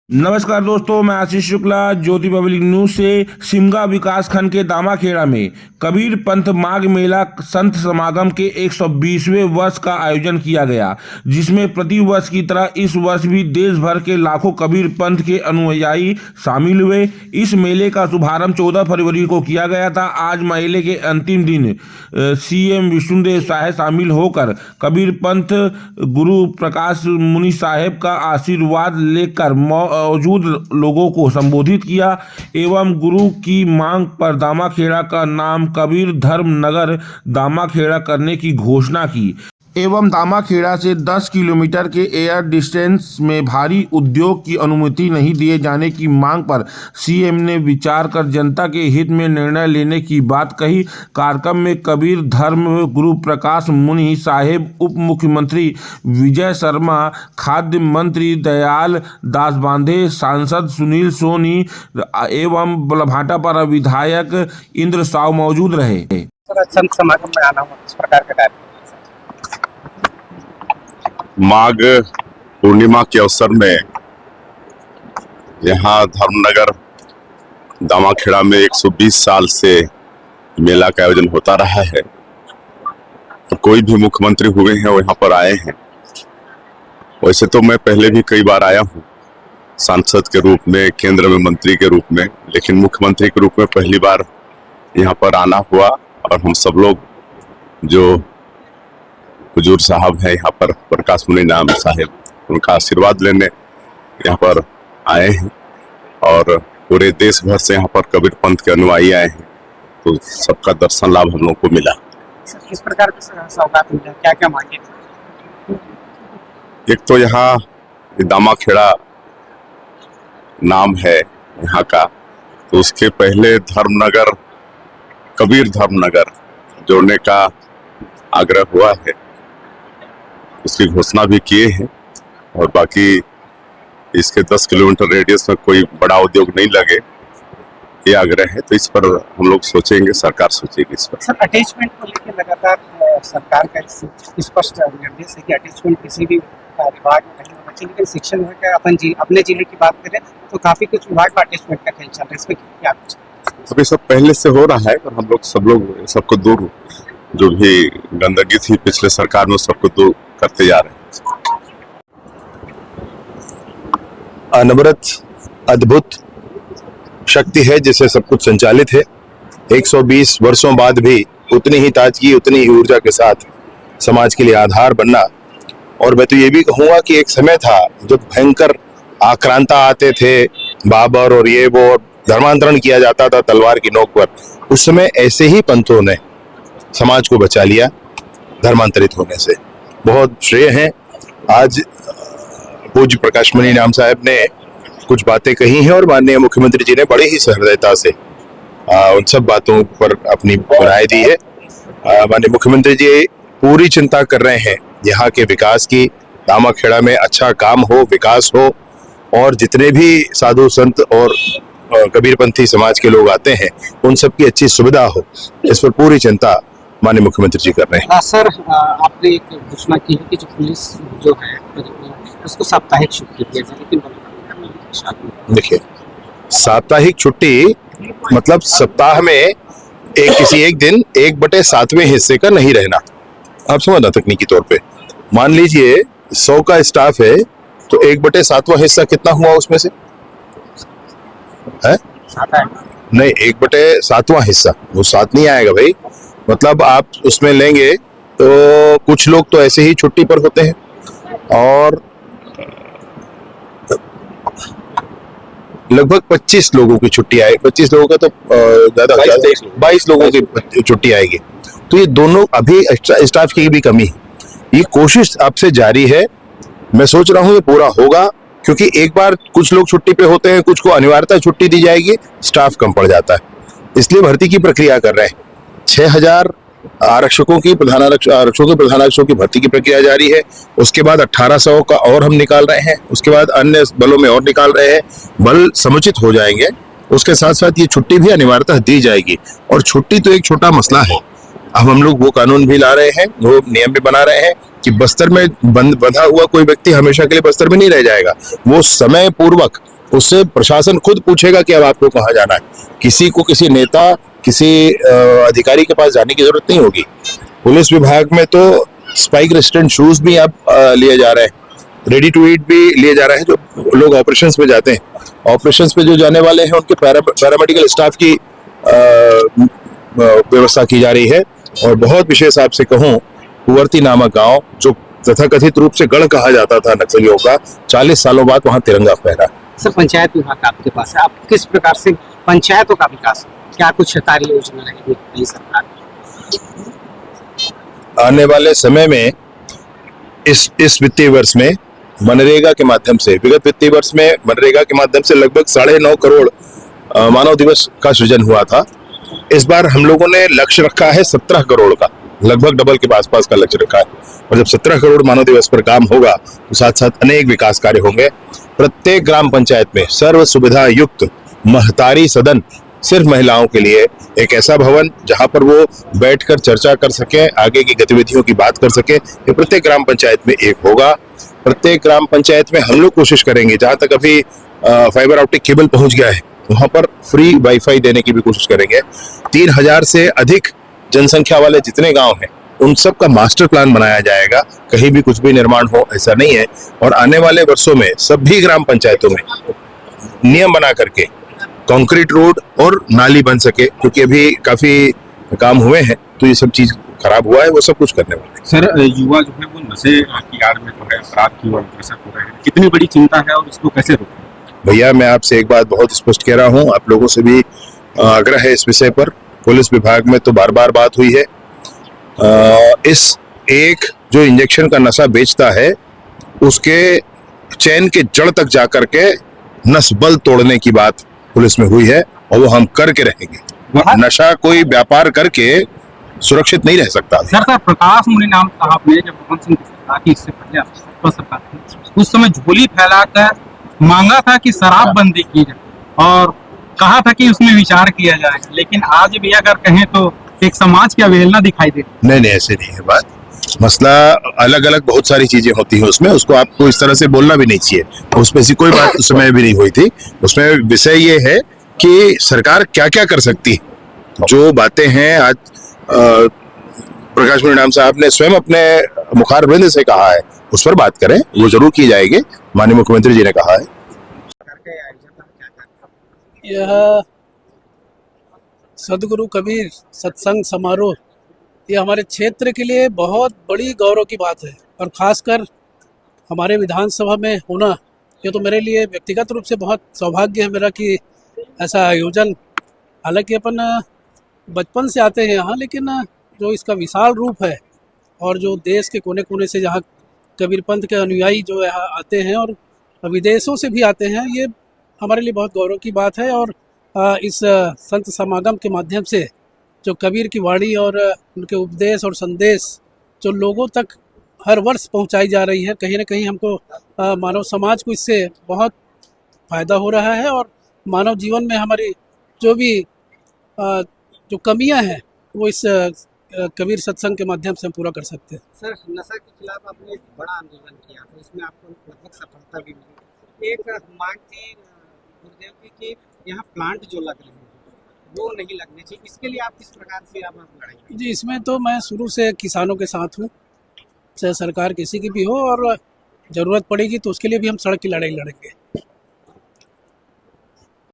नमस्कार दोस्तों, मैं आशीष शुक्ला ज्योति पब्लिक न्यूज से। सिमगा विकास खंड के दामाखेड़ा में कबीर पंथ माघ मेला संत समागम के 120वें वर्ष का आयोजन किया गया, जिसमें प्रति वर्ष की तरह इस वर्ष भी देश भर के लाखों कबीर पंथ के अनुयायी शामिल हुए। इस मेले का शुभारंभ 14 फरवरी को किया गया था। आज मेले के अंतिम दिन सीएम विष्णुदेव साहे शामिल होकर कबीर पंथ गुरु प्रकाश मुनि साहेब का आशीर्वाद लेकर मौजूद लोगों को संबोधित किया एवं गुरु की मांग पर दामाखेड़ा का नाम कबीर धर्म नगर दामाखेड़ा करने की घोषणा की एवं दामाखेड़ा से 10 किलोमीटर के एयर डिस्टेंस में भारी उद्योग की अनुमति नहीं दिए जाने की मांग पर सीएम ने विचार कर जनता के हित में निर्णय लेने की बात कही। कार्यक्रम में कबीर धर्म गुरु प्रकाश मुनि साहेब, उप मुख्यमंत्री विजय शर्मा, खाद्य मंत्री दयाल दास बांधे, सांसद सुनील सोनी एवं बलभाटापारा विधायक इंद्र साव मौजूद रहे। संत समागम में आना हुआ किस प्रकार का कार्यक्रम? माघ पूर्णिमा के अवसर में यहाँ धर्मनगर दामाखेड़ा में 120 साल से मेला का आयोजन होता रहा है। तो कोई भी मुख्यमंत्री हुए हैं वो यहाँ पर आए हैं। वैसे तो मैं पहले भी कई बार आया हूँ सांसद के रूप में, केंद्र में मंत्री के रूप में, लेकिन मुख्यमंत्री के रूप में पहली बार यहाँ पर आना हुआ। और हम सब लोग जो हुजूर साहब है यहाँ पर प्रकाश मुनि नाम साहेब, उनका आशीर्वाद लेने यहाँ पर आए हैं और पूरे देश भर से यहाँ पर कबीर पंथ के अनुयायी आए हैं। तो सबका दर्शन लाभ हम लोग को मिला। किस प्रकार के सौगात मिले, क्या क्या मांगे थे? एक तो यहाँ दामाखेड़ा नाम है यहाँ का, तो उसके पहले धर्मनगर कबीर धर्मनगर जोड़ने का आग्रह हुआ है, उसकी घोषणा भी किए हैं। और बाकी इसके 10 किलोमीटर रेडियस में कोई बड़ा उद्योग नहीं लगे, ये आग्रह है। तो इस पर हम लोग सोचेंगे, सरकार सोचेगी इस पर। सर, अटैचमेंट को लेकर लगातार सरकार का स्पष्ट निर्देश है कि अटैचमेंट किसी भी विभाग में नहीं होना चाहिए, लेकिन शिक्षा विभाग का अपने जिले की बात करें तो काफी कुछ विभाग में अटैचमेंट का खेल चल रहा है, इसमें क्या कुछ? अभी सब पहले से हो रहा है और हम लोग सब लोग सबको दूर, जो भी गंदगी थी पिछले सरकार में, सबको दूर करते जा रहे हैं। अनवरत अद्भुत शक्ति है जिससे सब कुछ संचालित है। 120 वर्षों बाद भी उतनी ही ताजगी, उतनी ही ऊर्जा के साथ समाज के लिए आधार बनना। और मैं तो ये भी कहूँगा कि एक समय था जब भयंकर आक्रांता आते थे, बाबर और ये वो, धर्मांतरण किया जाता था तलवार की नोक पर। उस समय ऐसे ही पंथों ने समाज को बचा लिया धर्मांतरित होने से। बहुत श्रेय है। आज पूज्य प्रकाश मुनि नाम साहब ने कुछ बातें कही हैं और माननीय मुख्यमंत्री जी ने बड़े ही सहृदयता से उन सब बातों पर अपनी राय दी है। माननीय मुख्यमंत्री जी पूरी चिंता कर रहे हैं यहाँ के विकास की, दामाखेड़ा में अच्छा काम हो, विकास हो और जितने भी साधु संत और कबीरपंथी समाज के लोग आते हैं उन सब की अच्छी सुविधा हो, इस पर पूरी चिंता माननीय मुख्यमंत्री जी कर रहे हैं। सर, आपने एक घोषणा की है कि जो पुलिस जो है उसको साप्ताहिक छुट्टी दी जाए, लेकिन देखिए, साप्ताहिक छुट्टी मतलब सप्ताह में एक दिन 1/7वें हिस्से का नहीं रहना। आप समझना तकनीकी तौर पे, मान लीजिए 100 का स्टाफ है तो 1/7वां हिस्सा कितना हुआ उसमें से है? नहीं, 1/7वां हिस्सा, वो 7 नहीं आएगा भाई। मतलब आप उसमें लेंगे तो कुछ लोग तो ऐसे ही छुट्टी पर होते हैं और लगभग 25 लोगों की छुट्टी आएगी। 25 लोगों का तो ज्यादा 22 लोगों की छुट्टी आएगी। तो ये दोनों अभी स्टाफ की भी कमी है। ये कोशिश आपसे जारी है, मैं सोच रहा हूँ ये पूरा होगा, क्योंकि एक बार कुछ लोग छुट्टी पे होते हैं, कुछ को अनिवार्यता छुट्टी दी जाएगी, स्टाफ कम पड़ जाता है, इसलिए भर्ती की प्रक्रिया कर रहे हैं। 6000 आरक्षकों की प्रधानारक्षकों की भर्ती की प्रक्रिया जारी है। उसके बाद 1800 का और हम निकाल रहे हैं, उसके बाद अन्य बलों में और निकाल रहे हैं। बल समुचित हो जाएंगे, उसके साथ साथ ये छुट्टी भी अनिवार्यता दी जाएगी। और छुट्टी तो एक छोटा मसला है, अब हम लोग वो कानून भी ला रहे हैं, वो नियम भी बना रहे हैं कि बस्तर में बंधा हुआ कोई व्यक्ति हमेशा के लिए बस्तर में नहीं रह जाएगा। वो समय पूर्वक उससे प्रशासन खुद पूछेगा कि अब आपको कहाँ जाना है। किसी को किसी नेता, किसी अधिकारी के पास जाने की जरूरत नहीं होगी। पुलिस विभाग में तो स्पाइक रेजिस्टेंट शूज भी अब लिए जा रहे हैं, रेडी टू ईट भी लिए जा रहे हैं। जो लोग ऑपरेशंस में जाते हैं, ऑपरेशंस पे जो जाने वाले हैं उनके पैरामेडिकल स्टाफ की व्यवस्था की जा रही है। और बहुत विशेष आपसे कहूँ, कुंवरती नामक गांव जो तथाकथित रूप से गढ़ कहा जाता था नक्सलियों का, 40 सालों बाद वहां तिरंगा फहरा। सर, पंचायत विभाग आपके पास है, आप किस प्रकार से पंचायतों का विकास, क्या कुछ कार्य योजना रहेगी नई सरकार की? आने वाले समय में इस वित्तीय वर्ष में मनरेगा के माध्यम से, विगत वित्तीय वर्ष में मनरेगा के माध्यम से लगभग 9.5 करोड़ मानव दिवस का सृजन हुआ था। इस बार हम लोगों ने लक्ष्य रखा है 17 करोड़ का, लगभग डबल के आसपास का लक्ष्य रखा है। और जब 17 करोड़ मानव दिवस पर काम होगा तो साथ साथ अनेक विकास कार्य होंगे। प्रत्येक ग्राम पंचायत में सर्व सुविधा युक्त महतारी सदन, सिर्फ महिलाओं के लिए एक ऐसा भवन जहां पर वो बैठकर चर्चा कर सके, आगे की गतिविधियों की बात कर सके, ये प्रत्येक ग्राम पंचायत में एक होगा। प्रत्येक ग्राम पंचायत में हम लोग कोशिश करेंगे, जहां तक अभी फाइबर ऑप्टिक केबल पहुंच गया है वहां पर फ्री वाईफाई देने की भी कोशिश करेंगे। 3000 से अधिक जनसंख्या वाले जितने गांव हैं उन सब का मास्टर प्लान बनाया जाएगा, कहीं भी कुछ भी निर्माण हो ऐसा नहीं है। और आने वाले वर्षों में सभी ग्राम पंचायतों में नियम बना करके कंक्रीट रोड और नाली बन सके, क्योंकि अभी काफी काम हुए हैं तो ये सब चीज खराब हुआ है, वो सब कुछ करने वाले हैं। सर, युवा जो है वो नशे की आड़ में जो है अपराध की ओर अग्रसर हो रहे हैं, कितनी बड़ी चिंता है और इसको कैसे रोकें? भैया, मैं आपसे एक बात बहुत स्पष्ट कह रहा हूँ, आप लोगों से भी आग्रह है इस विषय पर। पुलिस विभाग में तो बार बार बात हुई है। इस एक जो इंजेक्शन का नशा बेचता है उसके चैन के जड़ तक जाकर के नस बल तोड़ने की बात पुलिस में हुई है, और वो हम करके रहेंगे। नशा कोई व्यापार करके सुरक्षित नहीं रह सकता। सर, प्रकाश मुनि नाम साहब ने जब मोहन सिंह की सरकार की, इससे पहले आपकी सरकार थी, उस समय झोली फैलाकर मांगा था कि शराब बंदी की जाए और कहा था कि उसमें विचार किया जाएगा, लेकिन आज भी अगर कहें तो एक समाज की अवहेलना दिखाई दे। नहीं, ऐसे नहीं है बात। मसला अलग अलग बहुत सारी चीजें होती हैं उसमें, उसको आपको इस तरह से बोलना भी नहीं चाहिए। उसमें ऐसी कोई बात उस समय भी नहीं हुई थी। उसमें विषय ये है कि सरकार क्या क्या कर सकती है। जो बातें हैं आज प्रकाश मुनि साहब ने स्वयं अपने मुखारबिंद से कहा है, उस पर बात करें, वो जरूर की जाएगी। माननीय मुख्यमंत्री जी ने कहा है। यह सदगुरु कबीर सत्संग समारोह, ये हमारे क्षेत्र के लिए बहुत बड़ी गौरव की बात है, और ख़ासकर हमारे विधानसभा में होना, ये तो मेरे लिए व्यक्तिगत रूप से बहुत सौभाग्य है मेरा कि ऐसा आयोजन। हालांकि अपन बचपन से आते हैं यहाँ, लेकिन जो इसका विशाल रूप है और जो देश के कोने कोने से यहाँ कबीर पंथ के अनुयायी जो यहाँ आते हैं और विदेशों से भी आते हैं, ये हमारे लिए बहुत गौरव की बात है। और इस संत समागम के माध्यम से जो कबीर की वाणी और उनके उपदेश और संदेश जो लोगों तक हर वर्ष पहुंचाई जा रही है, कहीं ना कहीं हमको मानव समाज को इससे बहुत फ़ायदा हो रहा है, और मानव जीवन में हमारी जो भी जो कमियां हैं वो इस कबीर सत्संग के माध्यम से हम पूरा कर सकते हैं। सर, नशा के खिलाफ आपने एक बड़ा आंदोलन किया, तो इसमें आपको लगभग सफलता भी मिली। एक मांग थी गुरुदेव की कि यहाँ प्लांट जो लग रहे हैं वो नहीं लगने चाहिए, इसके लिए आप किस प्रकार से आप लड़ेंगे? जी, इसमें तो मैं शुरू से किसानों के साथ हूँ, चाहे सरकार किसी की भी हो, और ज़रूरत पड़ेगी तो उसके लिए भी हम सड़क की लड़ाई लड़ेंगे।